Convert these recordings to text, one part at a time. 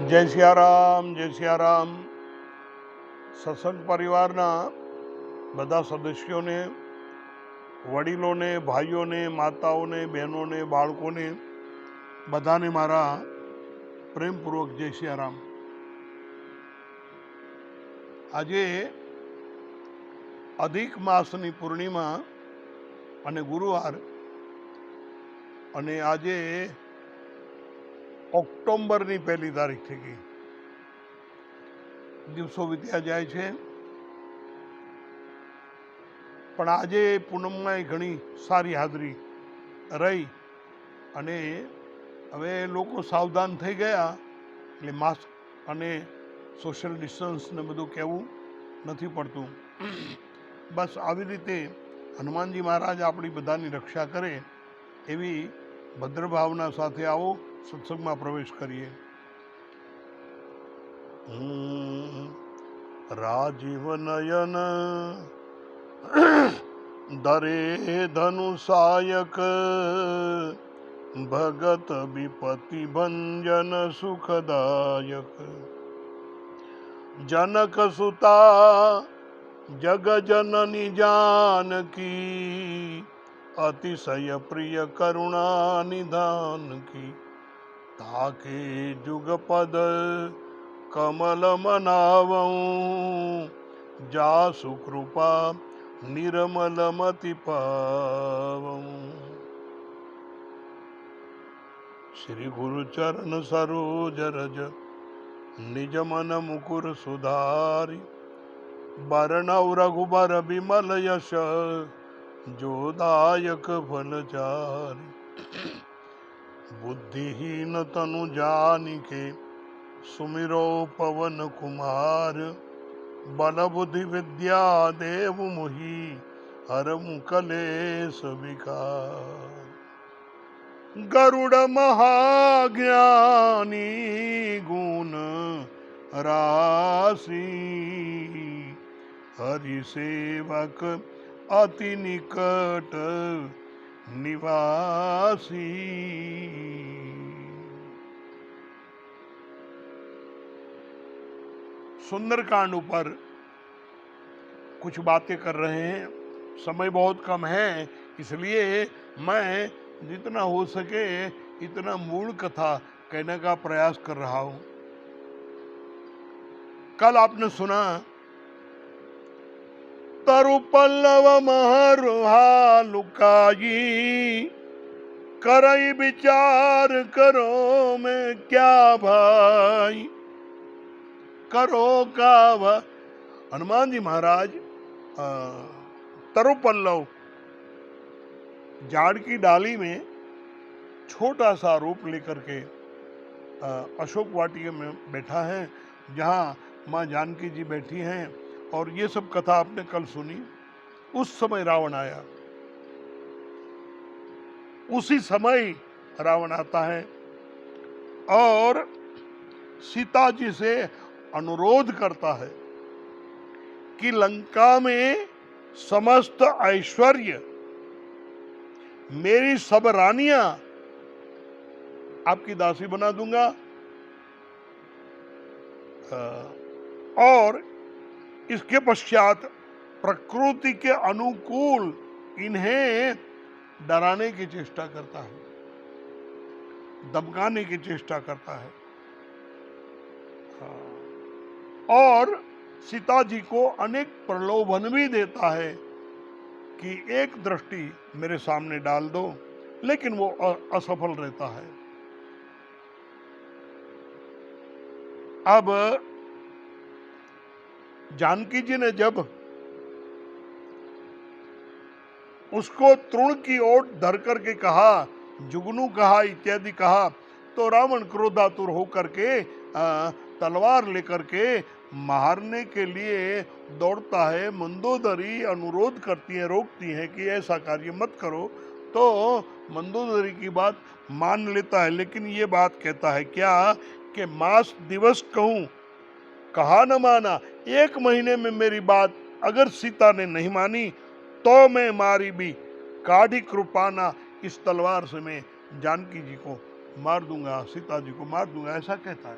જય સિયારામ, જય સિયારામ. સત્સંગ પરિવારના બધા સદસ્યોને, વડીલોને, ભાઈઓને, માતાઓને, બહેનોને, બાળકોને બધાને મારા પ્રેમપૂર્વક જય સિયારામ. આજે અધિક માસની પૂર્ણિમા અને ગુરુવાર, અને આજે ઓક્ટોબરની 1 તારીખ થઈ ગઈ. દિવસો વીત્યા જાય છે, પણ આજે પૂનમમાં ઘણી સારી હાજરી રહી અને હવે લોકો સાવધાન થઈ ગયા, એટલે માસ્ક અને સોશિયલ ડિસ્ટન્સને બધું કહેવું નથી પડતું. બસ આવી રીતે હનુમાનજી મહારાજ આપણી બધાની રક્ષા કરે એવી ભદ્ર ભાવના સાથે આવો સત્સંગમાં પ્રવેશ કરીએ. રાજીવ નયન ધરે ધનુષાયક, ભગત વિપતિ ભંજન સુખદાયક. જનક સુતા જગ જનની જાનકી, અતિશય પ્રિય કરુણા નિધાન કી. તાકે જુગપદ કમલ મનાવઉં, જાસુ કૃપા નિર્મલ મતિ પાવઉં. શ્રી ગુરુ ચરણ સરોજ રજ, નિજ મન મુકુર સુધારી. બરનઉ રઘુબર બિમલ યશ, જોદાયક ફલચારી. बुद्धिहीन तनु जानिके, सुमिरो पवन कुमार. बल बुद्धि विद्या देव मोहि, हरमु कलेश विकार. गरुड़ महाज्ञानी गुण राशि, हरि सेवक अति निकट निवासी. सुंदरकांड ऊपर कुछ बातें कर रहे हैं. समय बहुत कम है, इसलिए मैं जितना हो सके इतना मूल कथा कहने का प्रयास कर रहा हूं. कल आपने सुना, तरु पल्लव महरुहा लुकाई, करई विचार करो मैं क्या भाई. करो का भाई. हनुमान जी महाराज तरु पल्लव झाड़ की डाली में छोटा सा रूप लेकर के अशोक वाटिका में बैठा है, जहाँ माँ जानकी जी बैठी हैं. और ये सब कथा आपने कल सुनी. उस समय रावण आया, उसी समय रावण आता है और सीता जी से अनुरोध करता है कि लंका में समस्त ऐश्वर्य, मेरी सब रानियां आपकी दासी बना दूंगा, और इसके पश्चात प्रकृति के अनुकूल इन्हें डराने की चेष्टा करता है, धमकाने की चेष्टा करता है. और सीता जी को अनेक प्रलोभन भी देता है कि एक दृष्टि मेरे सामने डाल दो, लेकिन वो असफल रहता है. अब जानकी जी ने जब उसको तृण की ओर धर करके कहा, जुगनू कहा, इत्यादि कहा, तो रावण क्रोधातुर होकर के तलवार लेकर के मारने के लिए दौड़ता है. मंदोदरी अनुरोध करती है, रोकती है कि ऐसा कार्य मत करो. तो मंदोदरी की बात मान लेता है, लेकिन ये बात कहता है क्या कि मास दिवस कहूं, कहा न माना. 1 महीने में मेरी बात अगर सीता ने नहीं मानी तो मैं मारी भी काढ़ी कृपाना, इस तलवार से मैं जानकी जी को मार दूंगा, सीता जी को मार दूंगा, ऐसा कहता है.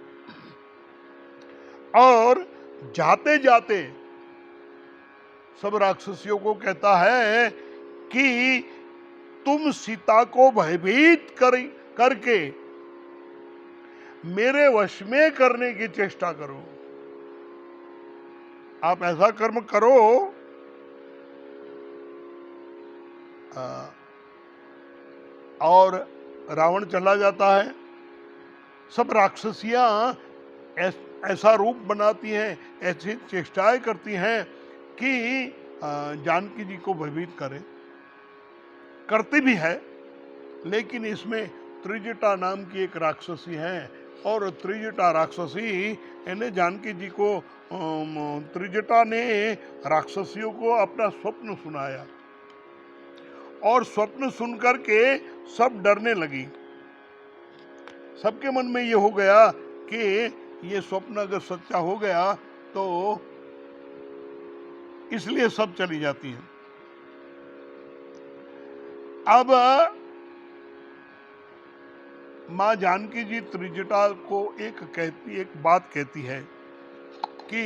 और जाते जाते सब राक्षसियों को कहता है कि तुम सीता को भयभीत करके मेरे वश में करने की चेष्टा करो। आप ऐसा कर्म करो। और रावण चला जाता है। सब राक्षसियां ऐसा रूप बनाती हैं, ऐसी चेष्टाएं करती हैं कि जानकी जी को भयभीत करें। करती भी है, लेकिन इसमें त्रिजटा नाम की एक राक्षसी है, और त्रिजटा राक्षसी ने जानकी जी को, त्रिजटा ने राक्षसियों को अपना स्वप्न सुनाया, और स्वप्न सुनकर के सब डरने लगी। सबके मन में ये हो गया कि ये स्वप्न अगर सच्चा हो गया तो, इसलिए सब चली जाती हैं। अब मां जानकी जी त्रिजटा को एक बात कहती है कि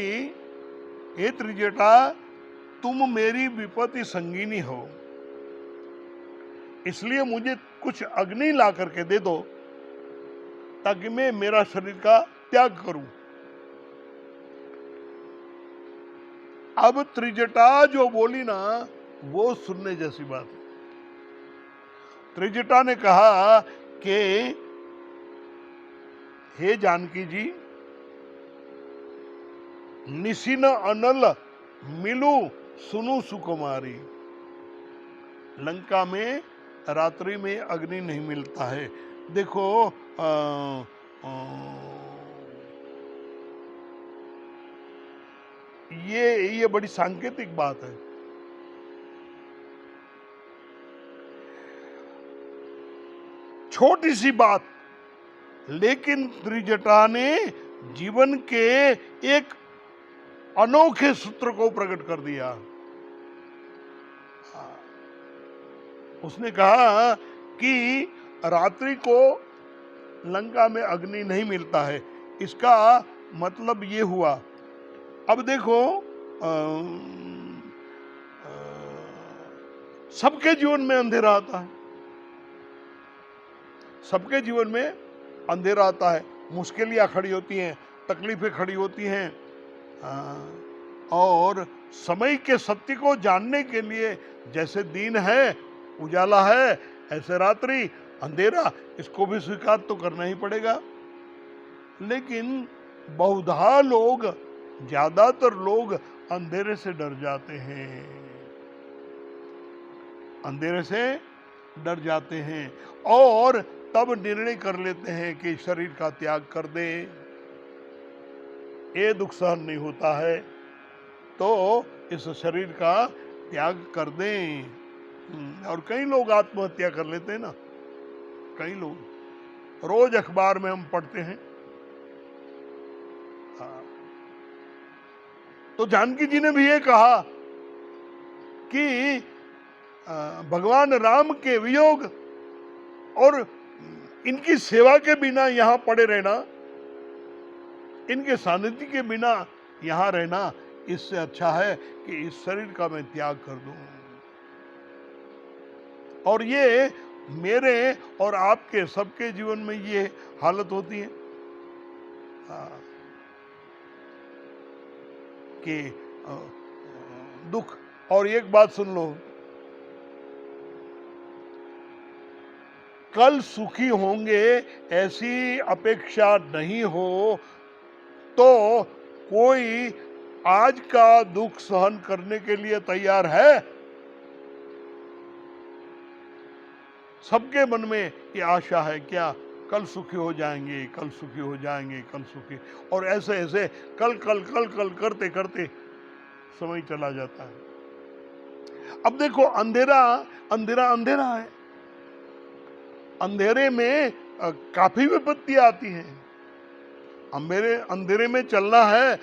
हे त्रिजटा, तुम मेरी विपत्ति संगिनी हो, इसलिए मुझे कुछ अग्नि ला करके दे दो ताकि मैं मेरा शरीर का त्याग करूं। अब त्रिजटा जो बोली ना, वो सुनने जैसी बात है। त्रिजटा ने कहा कि हे जानकी जी, निशिन अनल मिलू सुनु सुकुमारी। लंका में रात्रि में अग्नि नहीं मिलता है। देखो ये बड़ी सांकेतिक बात है। छोटी सी बात, लेकिन त्रिजटा ने जीवन के एक अनोखे सूत्र को प्रकट कर दिया। उसने कहा कि रात्रि को लंका में अग्नि नहीं मिलता है, इसका मतलब ये हुआ। अब देखो, सबके जीवन में अंधेरा आता है, सबके जीवन में अंधेरा आता है, मुश्किलें खड़ी होती हैं, तकलीफें खड़ी होती हैं, और समय के सत्य को जानने के लिए जैसे दिन है, उजाला है, ऐसे रात्रि, अंधेरा, इसको भी स्वीकार तो करना ही पड़ेगा। लेकिन बहुधा लोग, ज्यादातर लोग अंधेरे से डर जाते हैं, अंधेरे से डर जाते हैं, और तब निर्णय कर लेते हैं कि शरीर का त्याग कर दें। ये दुख सहन नहीं होता है तो इस शरीर का त्याग कर दें। और कई लोग आत्महत्या कर लेते हैं ना, कई लोग, रोज अखबार में हम पढ़ते हैं। तो जानकी जी ने भी ये कहा कि भगवान राम के वियोग और इनकी सेवा के बिना यहाँ पड़े रहना, इनके सानिध्य के बिना यहाँ रहना, इससे अच्छा है कि इस शरीर का मैं त्याग कर दूं। और ये मेरे और आपके सबके जीवन में ये हालत होती है कि दुख। और एक बात सुन लो, कल सुखी होंगे ऐसी अपेक्षा नहीं हो तो कोई आज का दुख सहन करने के लिए तैयार है? सबके मन में ये आशा है क्या, कल सुखी हो जाएंगे, कल सुखी हो जाएंगे, कल सुखी, और ऐसे ऐसे कल कल कल कल करते करते समय चला जाता है। अब देखो, अंधेरा अंधेरा अंधेरा है, अंधेरे में काफी विपत्तियां आती हैं। अंधेरे में चलना है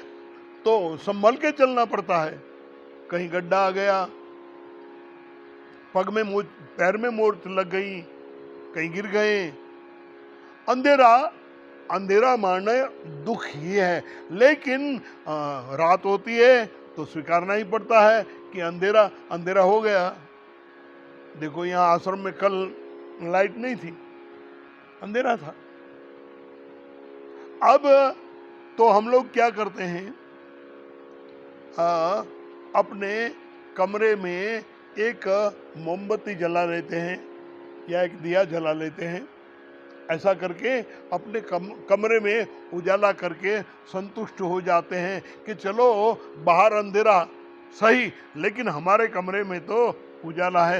तो संभल के चलना पड़ता है। कहीं गड्ढा आ गया, पैर में मोच लग गई, कहीं गिर गए। अंधेरा अंधेरा मानना दुख ही है, लेकिन रात होती है तो स्वीकारना ही पड़ता है कि अंधेरा अंधेरा हो गया। देखो यहाँ आश्रम में कल लाइट नहीं थी, अंधेरा था। अब तो हम लोग क्या करते हैं, अपने कमरे में एक मोमबत्ती जला लेते हैं या एक दिया जला लेते हैं। ऐसा करके अपने कमरे में उजाला करके संतुष्ट हो जाते हैं कि चलो बाहर अंधेरा सही, लेकिन हमारे कमरे में तो उजाला है।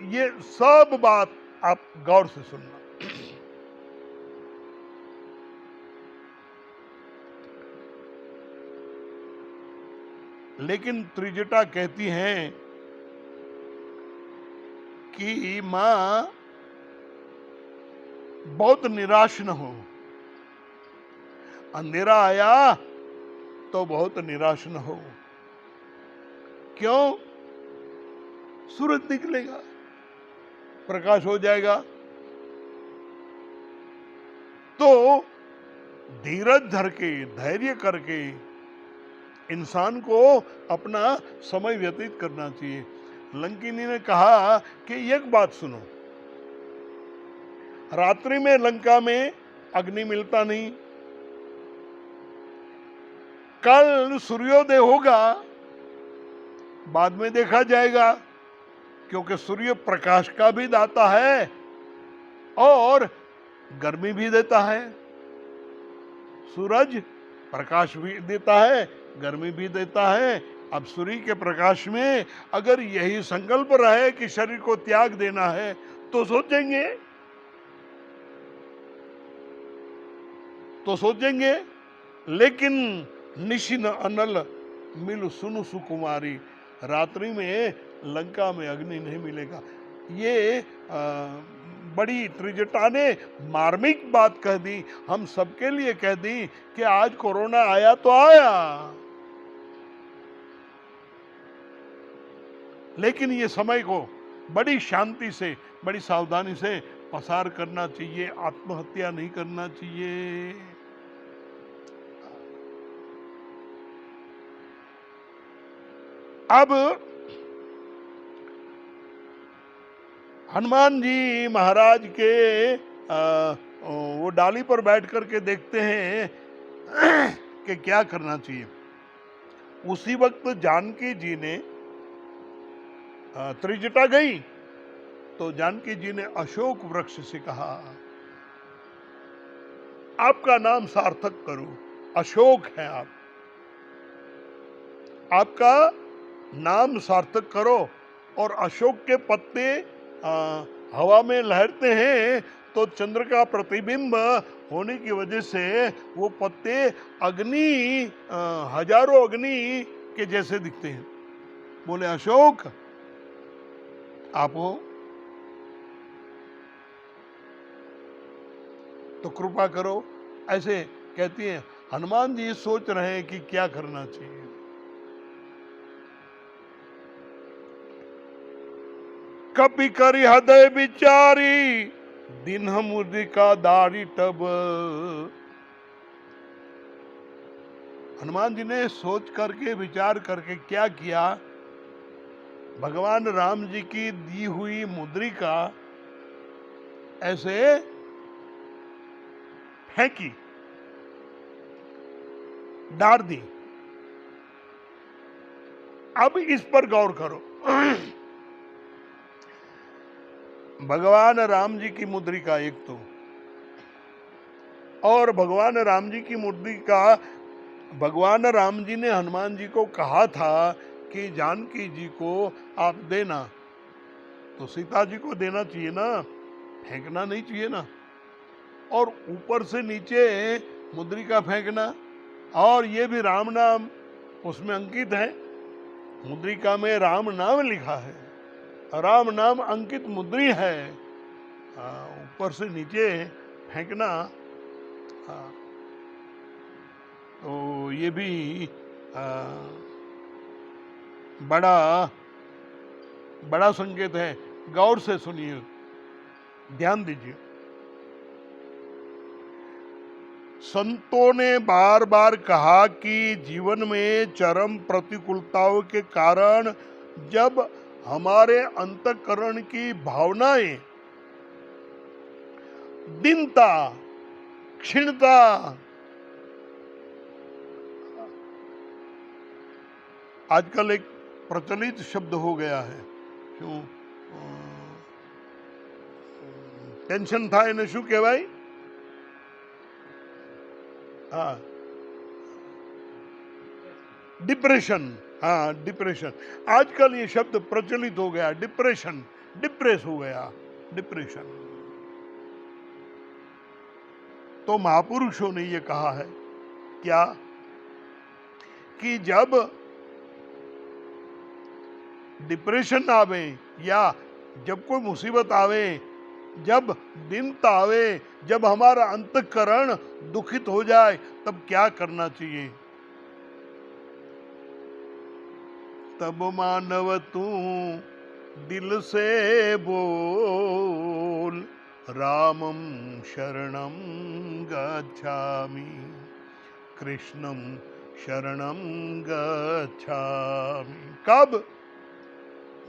ये सब बात आप गौर से सुनना। लेकिन त्रिजटा कहती हैं कि मां बहुत निराश न हो, अंधेरा आया तो बहुत निराश न हो। क्यों? सूरज निकलेगा, प्रकाश हो जाएगा। तो धीरज धर के, धैर्य करके इंसान को अपना समय व्यतीत करना चाहिए। लंकिनी ने कहा कि एक बात सुनो, रात्रि में लंका में अग्नि मिलता नहीं, कल सूर्योदय होगा, बाद में देखा जाएगा, क्योंकि सूर्य प्रकाश का भी दाता है और गर्मी भी देता है। सूरज प्रकाश भी देता है, गर्मी भी देता है। अब सूर्य के प्रकाश में अगर यही संकल्प रहे कि शरीर को त्याग देना है तो सोचेंगे, लेकिन निशिन अनल मिलु सुनु सुकुमारी, रात्रि में लंका में अग्नि नहीं मिलेगा। ये बड़ी त्रिजटा ने मार्मिक बात कह दी, हम सबके लिए कह दी कि आज कोरोना आया तो आया, लेकिन ये समय को बड़ी शांति से, बड़ी सावधानी से पसार करना चाहिए, आत्महत्या नहीं करना चाहिए। अब हनुमान जी महाराज के वो डाली पर बैठ करके देखते हैं कि क्या करना चाहिए। उसी वक्त जानकी जी ने त्रिजटा गई तो जानकी जी ने अशोक वृक्ष से कहा, आपका नाम सार्थक करो, अशोक है आप, आपका नाम सार्थक करो। और अशोक के पत्ते हवा में लहरते हैं तो चंद्र का प्रतिबिंब होने की वजह से वो पत्ते अग्नि, हजारों अग्नि के जैसे दिखते हैं। बोले अशोक आप हो तो कृपा करो, ऐसे कहती है। हनुमान जी सोच रहे हैं कि क्या करना चाहिए। कपि करि हृदय विचारी, दिन मुद्रिका दारी तब। हनुमान जी ने सोच करके, विचार करके क्या किया, भगवान राम जी की दी हुई मुद्रिका ऐसे फेंकी, डाल दी। अब इस पर गौर करो। भगवान राम जी की मुद्रिका एक तो, और भगवान राम जी की मुद्रिका, भगवान राम जी ने हनुमान जी को कहा था कि जानकी जी को आप देना, तो सीता जी को देना चाहिए ना, फेंकना नहीं चाहिए ना। और ऊपर से नीचे मुद्रिका फेंकना, और ये भी राम नाम उसमें अंकित है, मुद्रिका में राम नाम लिखा है, राम नाम अंकित मुद्री है, ऊपर से नीचे फेंकना। तो ये भी बड़ा संकेत है। गौर से सुनिए, ध्यान दीजिए। संतों ने बार बार कहा कि जीवन में चरम प्रतिकूलताओं के कारण जब हमारे अंतःकरण की भावनाएं दीनता, क्षीणता, आजकल एक प्रचलित शब्द हो गया है, क्यों टेंशन था એને શું કહેવાય? हाँ, डिप्रेशन। हाँ, डिप्रेशन। आजकल ये शब्द प्रचलित हो गया, डिप्रेशन, डिप्रेस हो गया, डिप्रेशन। तो महापुरुषों ने ये कहा है क्या कि जब डिप्रेशन आवे या जब कोई मुसीबत आवे, जब दीनता आवे, जब हमारा अंतःकरण दुखित हो जाए, तब क्या करना चाहिए? तब मानव तू दिल से बोल, रामं शरणं गच्छामि, कृष्णं शरणं गच्छामि। कब?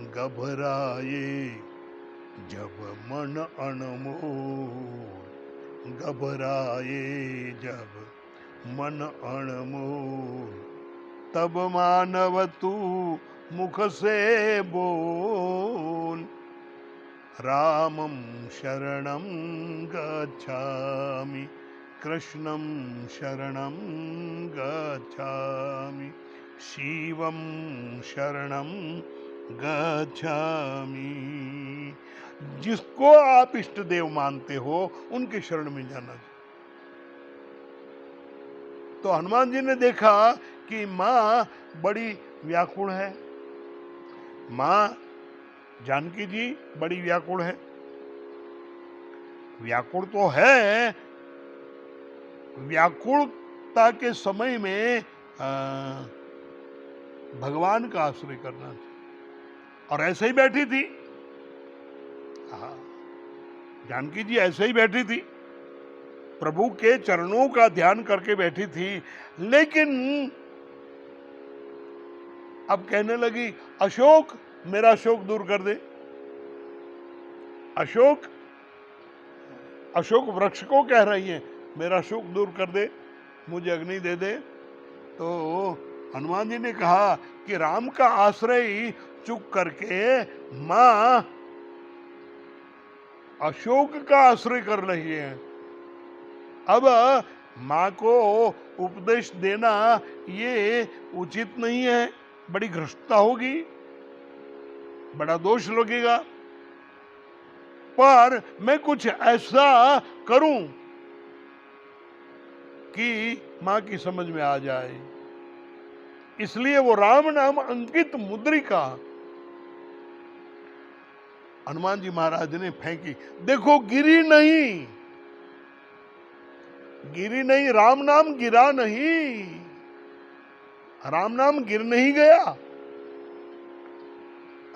घबराए जब मन अनमोल, घबराए जब मन अनमोल, तब मानव तू मुख से बोल, रामं शरणं गच्छामि, कृष्णं शरणं गच्छामि, शिवं शरणं गच्छामि। जिसको आप इष्ट देव मानते हो उनके शरण में जाना चाहिए। तो हनुमान जी ने देखा कि माँ बड़ी व्याकुल है, माँ जानकी जी बड़ी व्याकुल है। व्याकुल तो है, व्याकुलता के समय में भगवान का आश्रय करना चाहिए। और ऐसे ही बैठी थी, हाँ, जानकी जी ऐसे ही बैठी थी, प्रभु के चरणों का ध्यान करके बैठी थी। लेकिन अब कहने लगी, अशोक मेरा शोक दूर कर दे। अशोक, अशोक वृक्ष को कह रही है, मेरा शोक दूर कर दे, मुझे अग्नि दे दे। तो हनुमान जी ने कहा कि राम का आश्रय चुक करके मां अशोक का आश्रय कर रही है। अब मां को उपदेश देना ये उचित नहीं है, बड़ी घृष्टता होगी, बड़ा दोष लगेगा। पर मैं कुछ ऐसा करूं कि मां की समझ में आ जाए। इसलिए वो राम नाम अंकित मुद्रिका हनुमान जी महाराज ने फेंकी। देखो गिरी नहीं, गिरी नहीं, राम नाम गिरा नहीं, राम नाम गिर नहीं गया,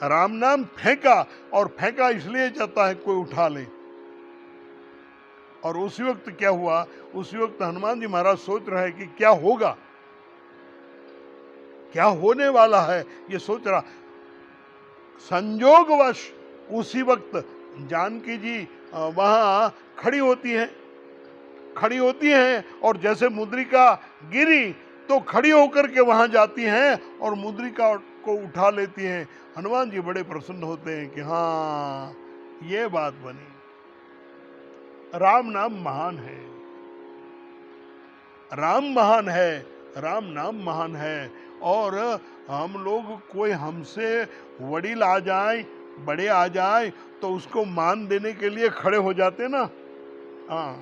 राम नाम फेंका। और फेंका इसलिए जाता है कोई उठा ले। और उसी वक्त क्या हुआ? उसी वक्त हनुमान जी महाराज सोच रहे हैं कि क्या होगा, क्या होने वाला है, ये सोच रहा। संजोगवश उसी वक्त जानकी जी वहां खड़ी होती हैं और जैसे मुद्रिका गिरी तो खड़ी होकर के वहां जाती हैं और मुद्रिका को उठा लेती हैं। हनुमान जी बड़े प्रसन्न होते हैं कि हाँ, ये बात बनी। राम नाम महान है, राम महान है, राम नाम महान है। और हम लोग, कोई हमसे वडील आ जाए, बड़े आ जाए, तो उसको मान देने के लिए खड़े हो जाते ना। हाँ,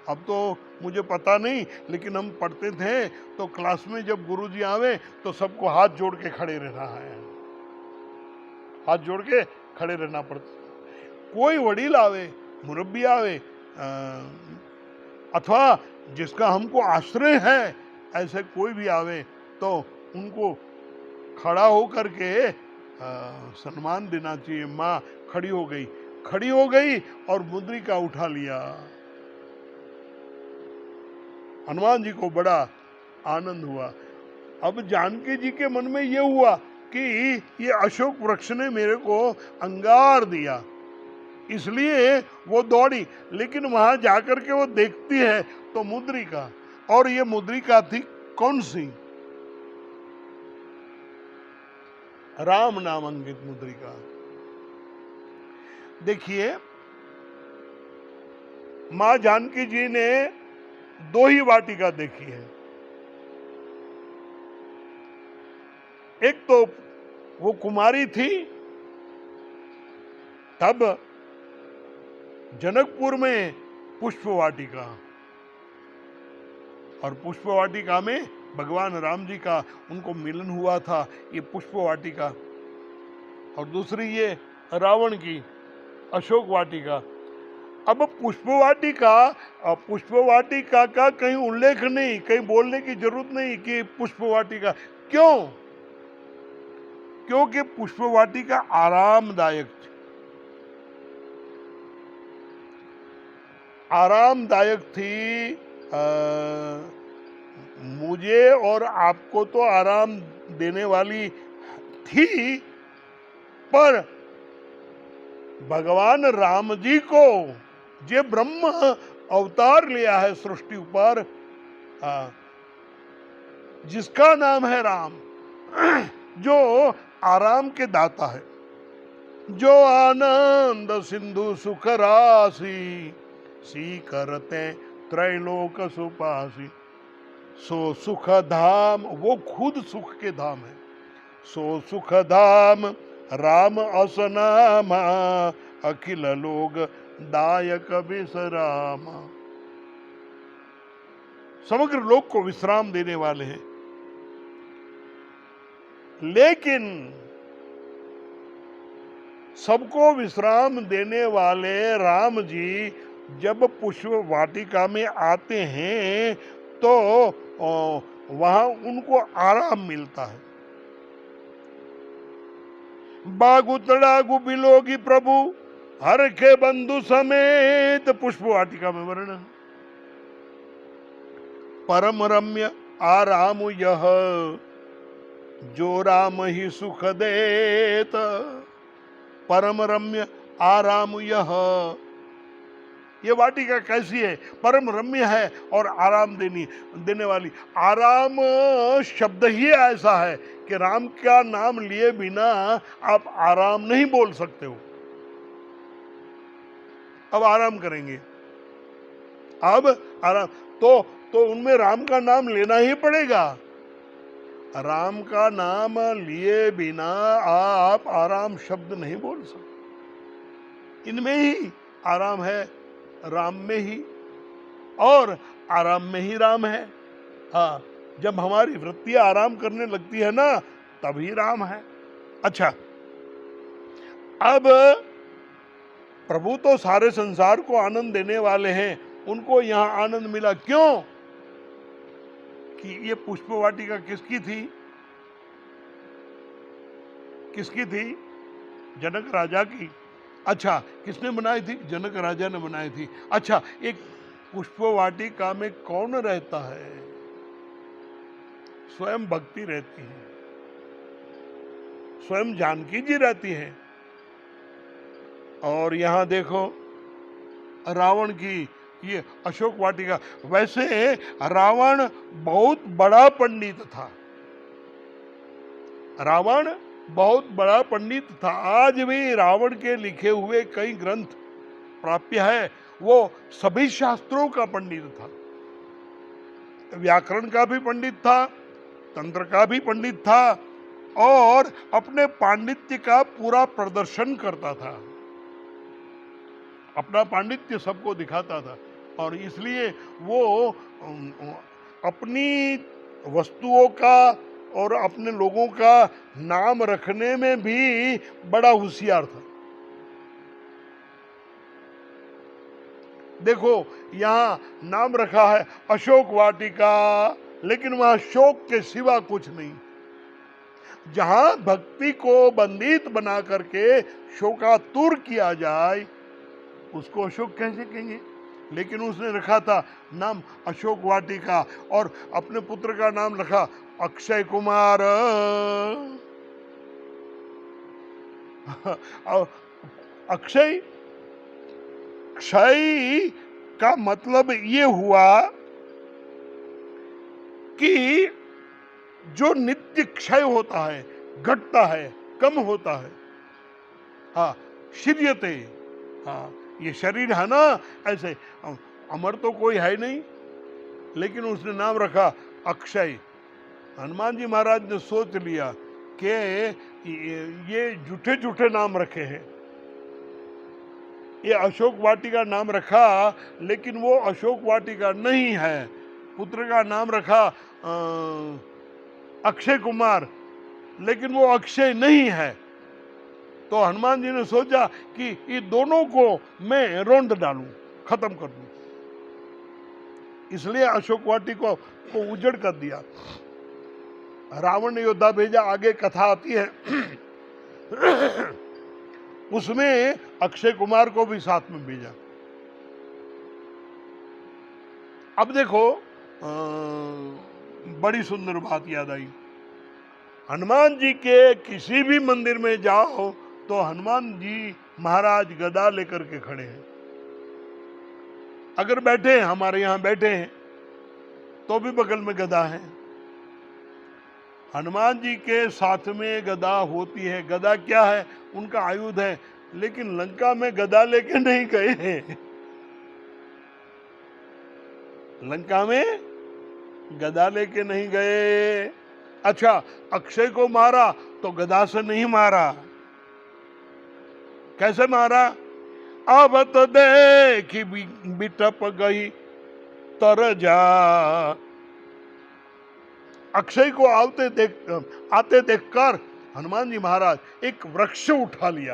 अब तो मुझे पता नहीं, लेकिन हम पढ़ते थे तो क्लास में जब गुरुजी आवे तो सबको हाथ जोड़ के खड़े रहना है, हाथ जोड़ के खड़े रहना पड़ता। कोई वडील आवे, मुरब्बी आवे, अथवा जिसका हमको आश्रय है, ऐसे कोई भी आवे तो उनको खड़ा होकर के सम्मान देना चाहिए। माँ खड़ी हो गई और मुद्रिका उठा लिया। हनुमान जी को बड़ा आनंद हुआ। अब जानकी जी के मन में ये हुआ कि ये अशोक वृक्ष ने मेरे को अंगार दिया, इसलिए वो दौड़ी। लेकिन वहां जाकर के वो देखती है तो मुद्रिका, और ये मुद्रिका थी कौन सी? राम नाम अंकित मुद्रिका। देखिए, मां जानकी जी ने दो ही वाटिका देखी है। एक तो वो कुमारी थी, तब जनकपुर में पुष्प वाटिका, और पुष्प वाटिका में भगवान राम जी का उनको मिलन हुआ था, ये पुष्प वाटिका। और दूसरी ये रावण की अशोक वाटिका। अब पुष्प वाटिका का कहीं उल्लेख नहीं, कहीं बोलने की जरूरत नहीं कि पुष्प वाटिका। क्यों? क्योंकि पुष्प वाटिका आरामदायक थी। आरामदायक थी। मुझे और आपको तो आराम देने वाली थी, पर भगवान राम जी को जे ब्रह्म अवतार लिया है सृष्टि पर, जिसका नाम है राम, जो आराम के दाता है, जो आनंद सिंधु सुख राशि, सी करते त्रैलोक सुपासी, सो सुख धाम, वो खुद सुख के धाम है। सो सुख धाम राम असनामा, अखिल लोग दायक विश्राम। समग्र लोक को विश्राम देने वाले हैं। लेकिन सबको विश्राम देने वाले राम जी जब पुष्प वाटिका में आते हैं तो वहां उनको आराम मिलता है। बागु तड़ागु बिलोगी प्रभु, हर के बंधु समेत, पुष्प वाटिका में वर्णन। परम रम्य आराम यह, जो राम ही सुख देत। परम रम्य आराम यह, ये वाटिका कैसी है? परम रम्य है और आराम देने वाली। आराम शब्द ही ऐसा है कि राम का नाम लिए बिना आप आराम नहीं बोल सकते हो। अब आराम करेंगे, अब आराम तो उनमें राम का नाम लेना ही पड़ेगा। राम का नाम लिए बिना आप आराम शब्द नहीं बोल सकते। इनमें ही आराम है, राम में ही, और आराम में ही राम है। हाँ, जब हमारी वृत्तियां आराम करने लगती है ना, तभी राम है। अच्छा, अब प्रभु तो सारे संसार को आनंद देने वाले हैं, उनको यहां आनंद मिला क्यों? कि ये पुष्प वाटिका किसकी थी? किसकी थी? जनक राजा की। अच्छा, किसने बनाई थी? जनक राजा ने बनाई थी। अच्छा, एक पुष्प वाटिका में कौन रहता है? स्वयं भक्ति रहती है, स्वयं जानकी जी रहती है। और यहां देखो रावण की ये अशोक वाटिका। वैसे रावण बहुत बड़ा पंडित था, रावण बहुत बड़ा पंडित था। आज भी रावण के लिखे हुए कई ग्रंथ प्राप्य है। वो सभी शास्त्रों का पंडित था, व्याकरण का भी पंडित था, तंत्र का भी पंडित था, और अपने पांडित्य का पूरा प्रदर्शन करता था, अपना पांडित्य सबको दिखाता था। और इसलिए वो अपनी वस्तुओं का और अपने लोगों का नाम रखने में भी बड़ा होशियार था। देखो, यहां नाम रखा है अशोक वाटिका, लेकिन वहां शोक के सिवा कुछ नहीं। जहां भक्ति को बंदित बना करके शोकातुर किया जाए, उसको अशोक कैसे कहेंगे? लेकिन उसने रखा था नाम अशोक वाटिका और अपने पुत्र का नाम रखा अक्षय कुमार। और अक्षय क्षय का मतलब ये हुआ कि जो नित्य क्षय होता है, घटता है, कम होता है। हाँ, शिर्यते, हाँ, ये शरीर है ना, ऐसे अमर तो कोई है नहीं, लेकिन उसने नाम रखा अक्षय। हनुमान जी महाराज ने सोच लिया कि ये झूठे झूठे नाम रखे हैं। ये अशोक वाटिका नाम रखा, लेकिन वो अशोक वाटिका नहीं है। पुत्र का नाम रखा अक्षय कुमार, लेकिन वो अक्षय नहीं है। तो हनुमान जी ने सोचा कि ये दोनों को मैं रौंद डालूं, खत्म कर दूं। इसलिए अशोक वाटिका को उजड़ कर दिया। रावण ने योद्धा भेजा, आगे कथा आती है। उसमें अक्षय कुमार को भी साथ में भेजा। अब देखो, बड़ी सुंदर बात याद आई। हनुमान जी के किसी भी मंदिर में जाओ तो हनुमान जी महाराज गदा लेकर के खड़े हैं। अगर बैठे हैं, हमारे यहां बैठे हैं, तो भी बगल में गदा है। हनुमान जी के साथ में गदा होती है। गदा क्या है? उनका आयुध है। लेकिन लंका में गदा लेके नहीं गए हैं। लंका में गदा लेके नहीं गए। अच्छा, अक्षय को मारा तो गदा से नहीं मारा। कैसे मारा? अब तो देखी बिटप गई तर जा। अक्षय को आते देखकर हनुमान जी महाराज एक वृक्ष उठा लिया,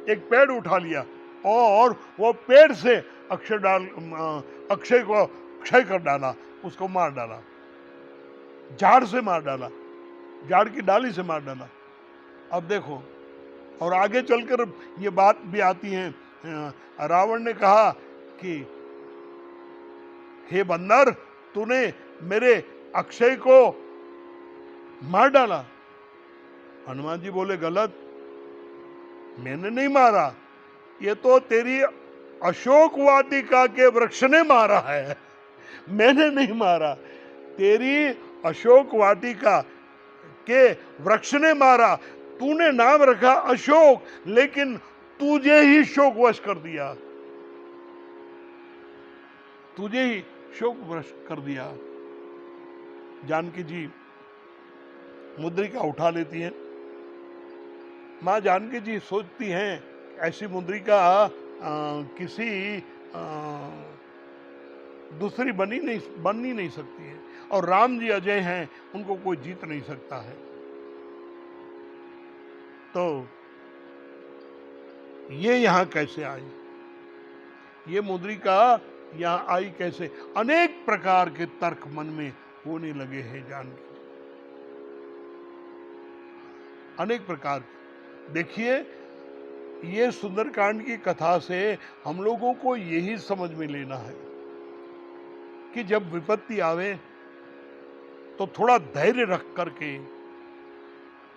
एक पेड़ उठा लिया, और वो पेड़ से अक्षय को क्षय कर डाला, उसको मार डाला, झाड़ से मार डाला, झाड़ की डाली से मार डाला। अब देखो, और आगे चलकर ये बात भी आती है। रावण ने कहा कि हे बंदर, तूने मेरे अक्षय को मार डाला। हनुमान जी बोले गलत, मैंने नहीं मारा, ये तो तेरी अशोक वाटिका के वृक्ष ने मारा है, मैंने नहीं मारा। तेरी अशोक वाटिका के वृक्ष ने मारा। तूने नाम रखा अशोक, लेकिन तुझे ही शोकवश कर दिया, तुझे ही शोकवश कर दिया। जानकी जी मुद्रिका उठा लेती हैं। माँ जानकी जी सोचती हैं ऐसी मुद्रिका किसी दूसरी बन ही नहीं सकती है, और राम जी अजय हैं, उनको कोई जीत नहीं सकता है। तो ये यहां कैसे आई? ये मुद्रिका यहां आई कैसे? अनेक प्रकार के तर्क मन में होने लगे हैं जानकी, अनेक प्रकार। देखिए, ये सुंदरकांड की कथा से हम लोगों को यही समझ में लेना है कि जब विपत्ति आवे तो थोड़ा धैर्य रख करके,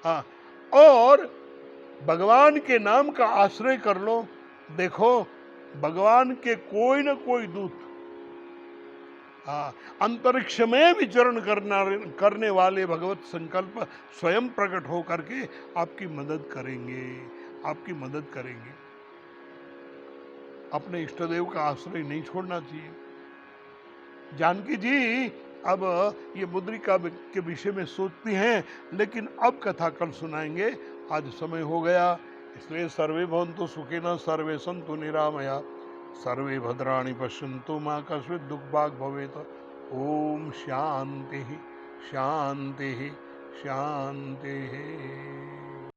हाँ, और भगवान के नाम का आश्रय कर लो। देखो, भगवान के कोई न कोई दूत, हाँ, अंतरिक्ष में विचरण करने वाले भगवत संकल्प स्वयं प्रकट हो करके आपकी मदद करेंगे, आपकी मदद करेंगे। अपने इष्ट देव का आश्रय नहीं छोड़ना चाहिए। जानकी जी अब ये मुद्रिका के विषय में सोचती हैं, लेकिन अब कथा कल सुनाएंगे, आज समय हो गया। इसलिए सर्वे भवन्तु सुखिनः, सर्वे सन्तु निरामया, सर्वे भद्राणि पश्यन्तु मा कश्चित् दुःखभाग् भवेत्। ओम शांति शांति शांति।